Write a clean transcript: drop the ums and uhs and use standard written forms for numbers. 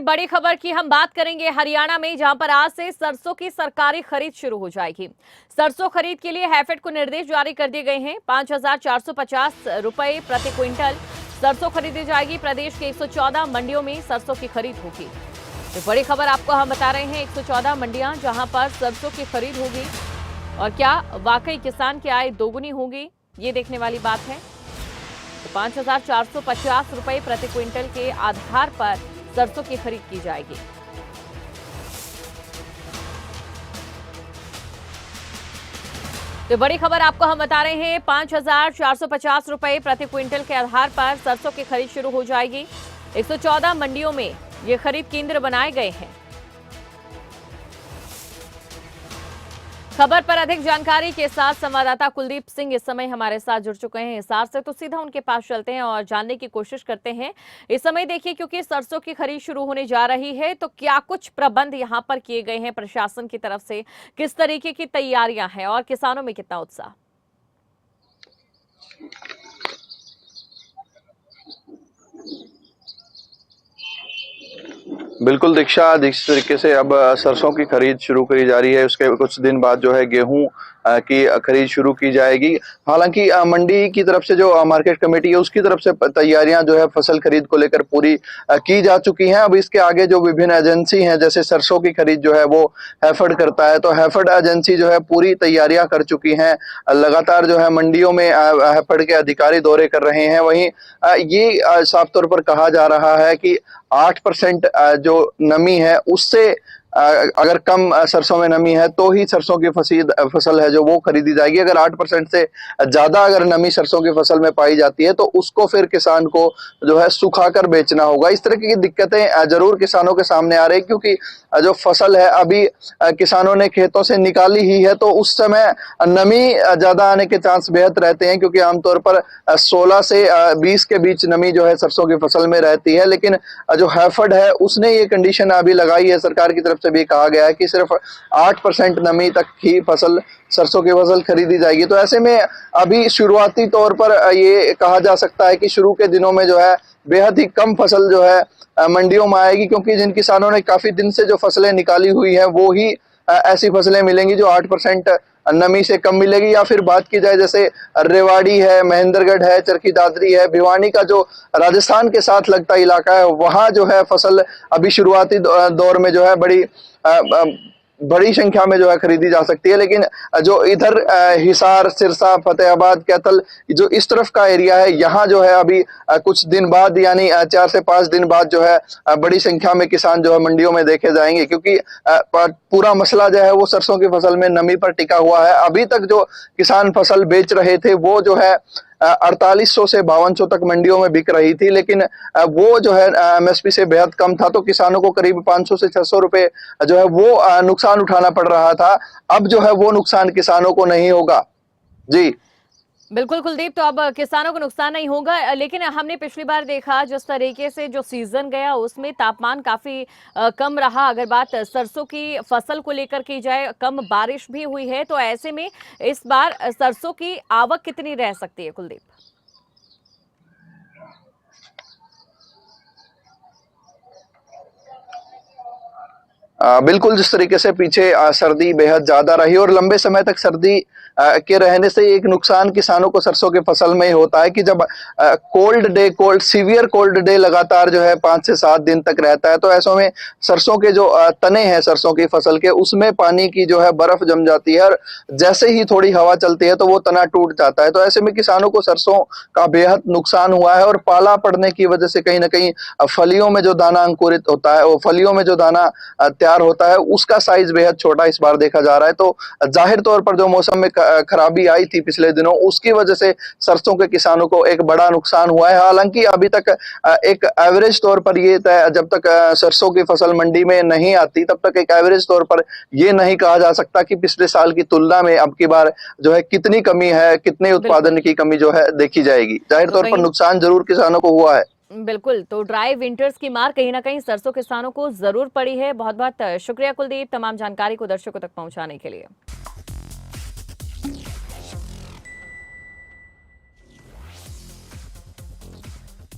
बड़ी खबर की हम बात करेंगे हरियाणा में, जहां पर आज से सरसों की सरकारी खरीद शुरू हो जाएगी। सरसों खरीद के लिए हैफेड को निर्देश जारी कर दिए गए हैं। 5,450 रुपए प्रति क्विंटल सरसों खरीदी जाएगी। प्रदेश के 114 मंडियों में सरसों की खरीद होगी। तो बड़ी खबर आपको हम बता रहे हैं, 114 मंडियां जहां पर सरसों की खरीद होगी। और क्या वाकई किसान की आय दोगुनी होगी, ये देखने वाली बात है। 5,450 रुपए प्रति क्विंटल के आधार पर सरसों की खरीद की जाएगी। तो बड़ी खबर आपको हम बता रहे हैं, 5,450 रुपए प्रति क्विंटल के आधार पर सरसों की खरीद शुरू हो जाएगी। 114 मंडियों में ये खरीद केंद्र बनाए गए हैं। खबर पर अधिक जानकारी के साथ संवाददाता कुलदीप सिंह इस समय हमारे साथ जुड़ चुके हैं हिसार से, तो सीधा उनके पास चलते हैं और जानने की कोशिश करते हैं। इस समय देखिए, क्योंकि सरसों की खरीद शुरू होने जा रही है, तो क्या कुछ प्रबंध यहां पर किए गए हैं प्रशासन की तरफ से, किस तरीके की तैयारियां हैं और किसानों में कितना उत्साह? बिल्कुल दीक्षा, जिस तरीके से अब सरसों की खरीद शुरू करी जा रही है, उसके कुछ दिन बाद जो है गेहूं की खरीद शुरू की जाएगी। हालांकि मंडी की तरफ से जो मार्केट कमेटी है, उसकी तरफ से तैयारियां जो है फसल खरीद को लेकर पूरी की जा चुकी हैं। अब इसके आगे जो विभिन्न एजेंसी हैं, जैसे सरसों की खरीद जो है वो हैफेड करता है, तो हैफेड एजेंसी जो है पूरी तैयारियां कर चुकी हैं। लगातार जो है मंडियों में हैफेड के अधिकारी दौरे कर रहे हैं। वहीं ये साफ तौर पर कहा जा रहा है कि 8% जो नमी है उससे अगर कम सरसों में नमी है तो ही सरसों की फसल है जो वो खरीदी जाएगी। अगर 8% से ज्यादा अगर नमी सरसों की फसल में पाई जाती है तो उसको फिर किसान को जो है सुखाकर बेचना होगा। इस तरह की दिक्कतें जरूर किसानों के सामने आ रही है, क्योंकि जो फसल है अभी किसानों ने खेतों से निकाली ही है, तो उस समय नमी ज्यादा आने के चांस बेहद रहते हैं, क्योंकि आमतौर पर 16 से 20 के बीच नमी जो है सरसों की फसल में रहती है। लेकिन जो हैफेड है उसने ये कंडीशन अभी लगाई है, सरकार की तरफ से भी कहा गया है कि सिर्फ 8% नमी तक ही सरसों की फसल खरीदी जाएगी। तो ऐसे में अभी शुरुआती तौर पर ये कहा जा सकता है कि शुरू के दिनों में जो है बेहद ही कम फसल जो है मंडियों में आएगी, क्योंकि जिन किसानों ने काफी दिन से जो फसलें निकाली हुई है वो ही ऐसी फसलें मिलेंगी जो 8% नमी से कम मिलेगी। या फिर बात की जाए जैसे रेवाड़ी है, महेंद्रगढ़ है, चरखी दादरी है, भिवानी का जो राजस्थान के साथ लगता इलाका है, वहां जो है फसल अभी शुरुआती दौर में जो है बड़ी संख्या में जो है खरीदी जा सकती है। लेकिन जो इधर हिसार, सिरसा, फतेहाबाद, कैथल, जो इस तरफ का एरिया है, यहाँ जो है अभी कुछ दिन बाद यानी 4 से 5 दिन बाद जो है बड़ी संख्या में किसान जो है मंडियों में देखे जाएंगे, क्योंकि पूरा मसला जो है वो सरसों की फसल में नमी पर टिका हुआ है। अभी तक जो किसान फसल बेच रहे थे वो जो है 4800 से 5200 तक मंडियों में बिक रही थी, लेकिन वो जो है एमएसपी से बेहद कम था, तो किसानों को करीब 500 से 600 रुपए जो है वो नुकसान उठाना पड़ रहा था। अब जो है वो नुकसान किसानों को नहीं होगा। जी बिल्कुल कुलदीप, तो अब किसानों को नुकसान नहीं होगा। लेकिन हमने पिछली बार देखा जिस तरीके से जो सीजन गया उसमें तापमान काफी कम रहा। अगर बात सरसों की फसल को लेकर की जाए, कम बारिश भी हुई है, तो ऐसे में इस बार सरसों की आवक कितनी रह सकती है कुलदीप? बिल्कुल, जिस तरीके से पीछे सर्दी बेहद ज्यादा रही और लंबे समय तक सर्दी के रहने से एक नुकसान किसानों को सरसों की फसल में ही होता है कि जब सीवियर कोल्ड डे लगातार जो है 5 से 7 दिन तक रहता है, तो ऐसों में सरसों के जो तने हैं सरसों की फसल के, उसमें पानी की जो है बर्फ जम जाती है और जैसे ही थोड़ी हवा चलती है तो वो तना टूट जाता है। तो ऐसे में किसानों को सरसों का बेहद नुकसान हुआ है और पाला पड़ने की वजह से कहीं ना कहीं फलियों में जो दाना अंकुरित होता है, वो फलियों में जो दाना तैयार होता है, उसका साइज बेहद छोटा इस बार देखा जा रहा है। तो जाहिर तौर पर जो मौसम में खराबी आई थी पिछले दिनों, उसकी वजह से सरसों के किसानों को एक बड़ा नुकसान हुआ है। हालांकि अभी तक एक एवरेज तौर पर ये जब तक सरसों की फसल मंडी में नहीं आती तब तक एक एवरेज तौर पर ये नहीं कहा जा सकता कि पिछले साल की तुलना में अब की बार जो है कितनी कमी है, कितने उत्पादन की कमी जो है देखी जाएगी। जाहिर तौर पर नुकसान जरूर किसानों को हुआ है। बिल्कुल, तो ड्राई विंटर्स की मार कहीं ना कहीं सरसों किसानों को जरूर पड़ी है। बहुत बहुत शुक्रिया कुलदीप, तमाम जानकारी को दर्शकों तक पहुंचाने के लिए।